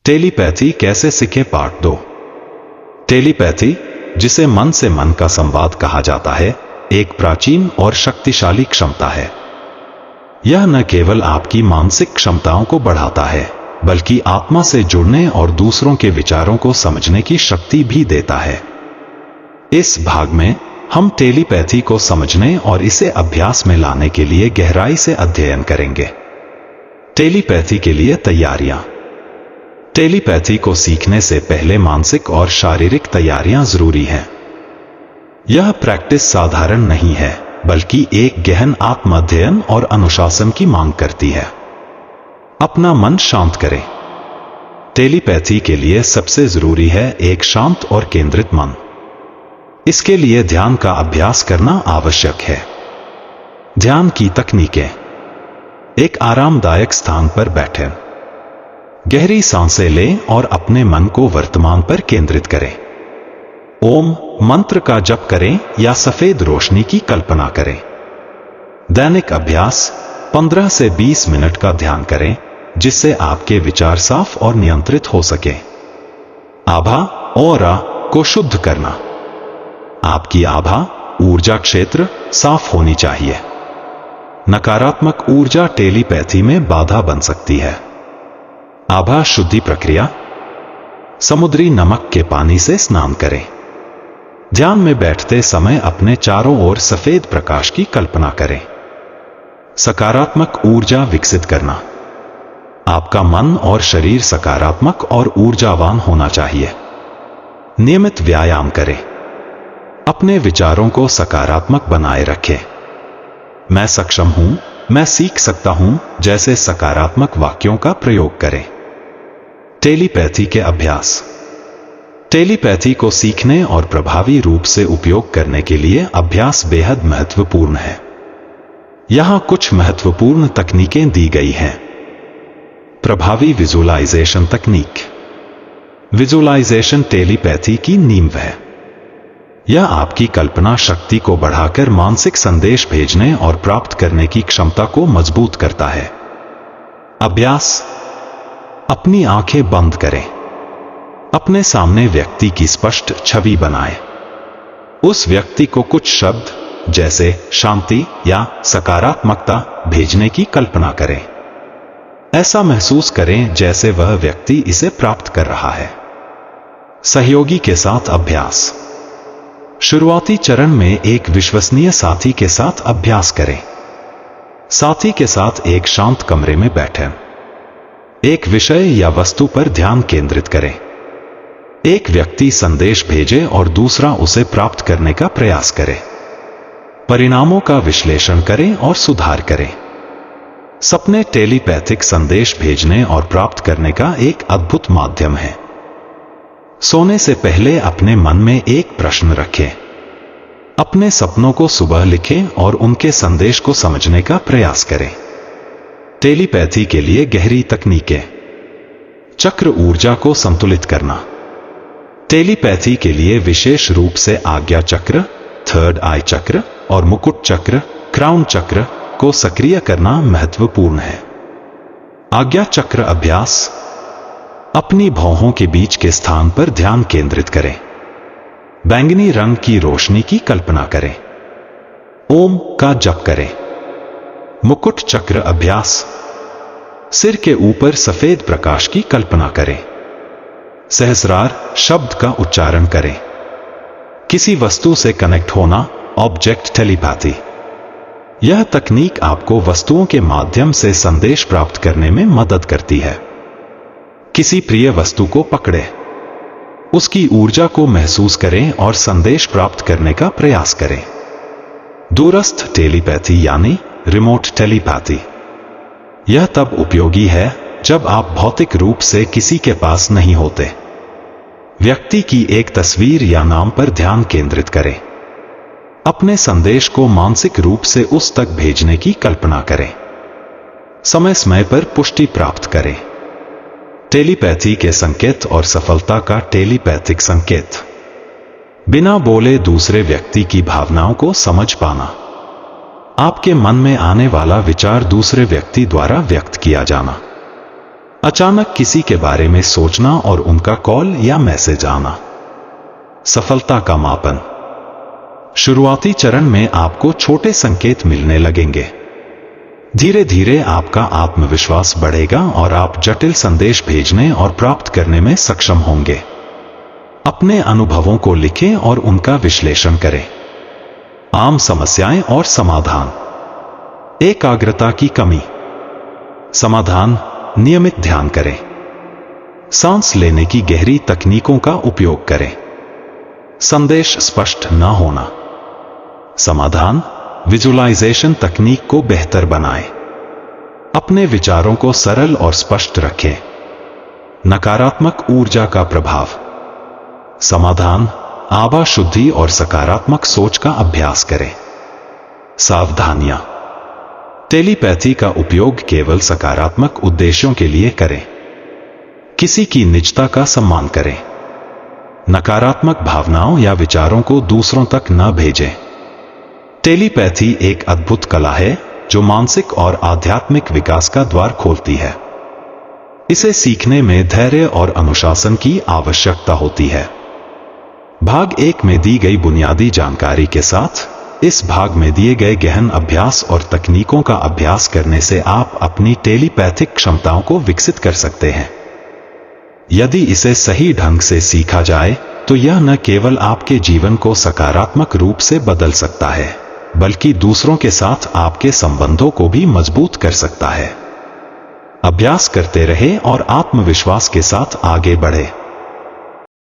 Telepathy कैसे सीखें part 2। Telepathy, जिसे मन से मन का संवाद कहा जाता है, एक प्राचीन और शक्तिशाली क्षमता है। यह न केवल आपकी मानसिक क्षमताओं को बढ़ाता है, बल्कि आत्मा से जुड़ने और दूसरों के विचारों को समझने की शक्ति भी देता है। इस भाग में हम टेलीपैथी को समझने और इसे अभ्यास में लाने के लिए गहराई से अध्ययन करेंगे। टेलीपैथी के लिए तैयारियां। टेलीपैथी को सीखने से पहले मानसिक और शारीरिक तैयारियां जरूरी हैं। यह प्रैक्टिस साधारण नहीं है, बल्कि एक गहन आत्माध्ययन और अनुशासन की मांग करती है। अपना मन शांत करें। टेलीपैथी के लिए सबसे जरूरी है एक शांत और केंद्रित मन। इसके लिए ध्यान का अभ्यास करना आवश्यक है। ध्यान की तकनीकें। एक आरामदायक स्थान पर बैठें। गहरी सांसें लें और अपने मन को वर्तमान पर केंद्रित करें। ओम मंत्र का जप करें या सफेद रोशनी की कल्पना करें। दैनिक अभ्यास 15 से 20 मिनट का ध्यान करें, जिससे आपके विचार साफ और नियंत्रित हो सके। आभा ऑरा को शुद्ध करना। आपकी आभा ऊर्जा क्षेत्र साफ होनी चाहिए। नकारात्मक ऊर्जा टेलीपैथी में बाधा बन सकती है। आभा शुद्धि प्रक्रिया। समुद्री नमक के पानी से स्नान करें। ध्यान में बैठते समय अपने चारों ओर सफेद प्रकाश की कल्पना करें। सकारात्मक ऊर्जा विकसित करना। आपका मन और शरीर सकारात्मक और ऊर्जावान होना चाहिए। नियमित व्यायाम करें। अपने विचारों को सकारात्मक बनाए रखें। मैं सक्षम हूं, मैं सीख सकता हूं जैसे सकारात्मक वाक्यों का प्रयोग करें। टेलीपैथी के अभ्यास। टेलीपैथी को सीखने और प्रभावी रूप से उपयोग करने के लिए अभ्यास बेहद महत्वपूर्ण है। यहां कुछ महत्वपूर्ण तकनीकें दी गई हैं। प्रभावी विजुअलाइजेशन तकनीक। विजुअलाइजेशन टेलीपैथी की नींव है। यह आपकी कल्पना शक्ति को बढ़ाकर मानसिक संदेश भेजने और प्राप्त करने की क्षमता को मजबूत करता है। अभ्यास। अपनी आंखें बंद करें। अपने सामने व्यक्ति की स्पष्ट छवि बनाएं। उस व्यक्ति को कुछ शब्द जैसे शांति या सकारात्मकता भेजने की कल्पना करें। ऐसा महसूस करें जैसे वह व्यक्ति इसे प्राप्त कर रहा है। सहयोगी के साथ अभ्यास। शुरुआती चरण में एक विश्वसनीय साथी के साथ अभ्यास करें। साथी के साथ एक शांत कमरे में बैठें। एक विषय या वस्तु पर ध्यान केंद्रित करें। एक व्यक्ति संदेश भेजे और दूसरा उसे प्राप्त करने का प्रयास करे। परिणामों का विश्लेषण करें और सुधार करें। सपने टेलीपैथिक संदेश भेजने और प्राप्त करने का एक अद्भुत माध्यम है। सोने से पहले अपने मन में एक प्रश्न रखें। अपने सपनों को सुबह लिखें और उनके संदेश को समझने का प्रयास करें। टेलीपैथी के लिए गहरी तकनीकें। चक्र ऊर्जा को संतुलित करना। टेलीपैथी के लिए विशेष रूप से आज्ञा चक्र, थर्ड आई चक्र और मुकुट चक्र, क्राउन चक्र को सक्रिय करना महत्वपूर्ण है। आज्ञा चक्र अभ्यास। अपनी भौहों के बीच के स्थान पर ध्यान केंद्रित करें। बैंगनी रंग की रोशनी की कल्पना करें। ओम का जप करें। मुकुट चक्र अभ्यास। सिर के ऊपर सफेद प्रकाश की कल्पना करें। सहस्रार शब्द का उच्चारण करें। किसी वस्तु से कनेक्ट होना, ऑब्जेक्ट टेलीपैथी। यह तकनीक आपको वस्तुओं के माध्यम से संदेश प्राप्त करने में मदद करती है। किसी प्रिय वस्तु को पकड़ें। उसकी ऊर्जा को महसूस करें और संदेश प्राप्त करने का प्रयास करें। दूरस्थ टेलीपैथी यानी रिमोट टेलीपैथी। यह तब उपयोगी है जब आप भौतिक रूप से किसी के पास नहीं होते। व्यक्ति की एक तस्वीर या नाम पर ध्यान केंद्रित करें। अपने संदेश को मानसिक रूप से उस तक भेजने की कल्पना करें। समय समय पर पुष्टि प्राप्त करें। टेलीपैथी के संकेत और सफलता का टेलीपैथिक संकेत। बिना बोले दूसरे व्यक्ति की भावनाओं को समझ पाना। आपके मन में आने वाला विचार दूसरे व्यक्ति द्वारा व्यक्त किया जाना। अचानक किसी के बारे में सोचना और उनका कॉल या मैसेज आना। सफलता का मापन। शुरुआती चरण में आपको छोटे संकेत मिलने लगेंगे। धीरे धीरे आपका आत्मविश्वास बढ़ेगा और आप जटिल संदेश भेजने और प्राप्त करने में सक्षम होंगे। अपने अनुभवों को लिखें और उनका विश्लेषण करें। आम समस्याएं और समाधान। एकाग्रता की कमी। समाधान: नियमित ध्यान करें। सांस लेने की गहरी तकनीकों का उपयोग करें। संदेश स्पष्ट न होना। समाधान: विजुअलाइजेशन तकनीक को बेहतर बनाएं। अपने विचारों को सरल और स्पष्ट रखें। नकारात्मक ऊर्जा का प्रभाव। समाधान: आभा शुद्धि और सकारात्मक सोच का अभ्यास करें। सावधानियां। टेलीपैथी का उपयोग केवल सकारात्मक उद्देश्यों के लिए करें। किसी की निजता का सम्मान करें। नकारात्मक भावनाओं या विचारों को दूसरों तक न भेजें। टेलीपैथी एक अद्भुत कला है जो मानसिक और आध्यात्मिक विकास का द्वार खोलती है। इसे सीखने में धैर्य और अनुशासन की आवश्यकता होती है। भाग 1 में दी गई बुनियादी जानकारी के साथ इस भाग में दिए गए गहन अभ्यास और तकनीकों का अभ्यास करने से आप अपनी टेलीपैथिक क्षमताओं को विकसित कर सकते हैं। यदि इसे सही ढंग से सीखा जाए तो यह न केवल आपके जीवन को सकारात्मक रूप से बदल सकता है, बल्कि दूसरों के साथ आपके संबंधों को भी मजबूत कर सकता है। अभ्यास करते रहें और आत्मविश्वास के साथ आगे बढ़ें।